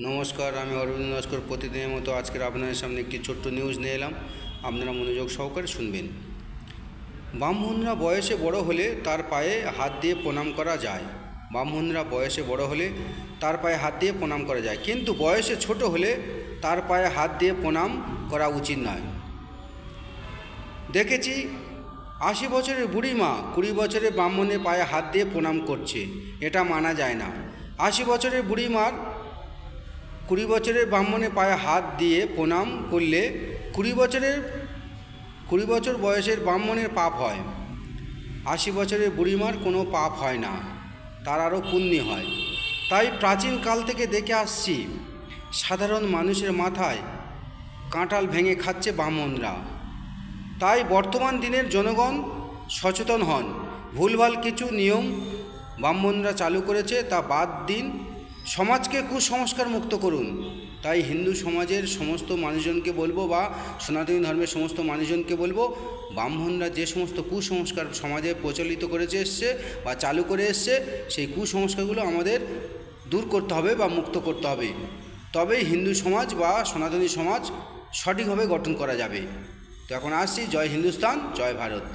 নমস্কার, আমি অরবিন্দ নস্কর। প্রতিদিনের মতো আজকের আপনাদের সামনে একটি ছোট্ট নিউজ নিয়ে এলাম। আপনারা মনোযোগ সহকারে শুনবেন। ব্রাহ্মণরা বয়সে বড় হলে তার পায়ে হাত দিয়ে প্রণাম করা যায়। ব্রাহ্মণরা বয়সে বড় হলে তার পায়ে হাত দিয়ে প্রণাম করা যায়, কিন্তু বয়সে ছোট হলে তার পায়ে হাত দিয়ে প্রণাম করা উচিত নয়। দেখেছি ৮০ বছরের বুড়িমা ২০ বছরের ব্রাহ্মণের পায়ে হাত দিয়ে প্রণাম করছে। এটা মানা যায় না। ৮০ বছরের বুড়িমার ২০ বছরের ব্রাহ্মণের পায়ে হাত দিয়ে প্রণাম করলে ২০ বছর বয়সের ব্রাহ্মণের পাপ হয়। ৮০ বছরের বুড়িমার কোনো পাপ হয় না, তার আরও পুণ্য হয়। তাই প্রাচীন কাল থেকে দেখে আসছি, সাধারণ মানুষের মাথায় কাঁঠাল ভেঙে খাচ্ছে ব্রাহ্মণরা। তাই বর্তমান দিনের জনগণ সচেতন হন। ভুলভাল কিছু নিয়ম ব্রাহ্মণরা চালু করেছে, তা বাদ দিন। সমাজকে কুসংস্কার মুক্ত করুন। তাই হিন্দু সমাজের সমস্ত মানুষজনকে বলবো, বা সনাতনী ধর্মের সমস্ত মানুষজনকে বলবো, ব্রাহ্মণরা যে সমস্ত কুসংস্কার সমাজে প্রচলিত করেছে এসছে বা চালু করে এসছে, সেই কুসংস্কারগুলো আমাদের দূর করতে হবে বা মুক্ত করতে হবে। তবেই হিন্দু সমাজ বা সনাতনী সমাজ সঠিকভাবে গঠন করা যাবে। তো এখন আসছি। জয় হিন্দুস্তান, জয় ভারত।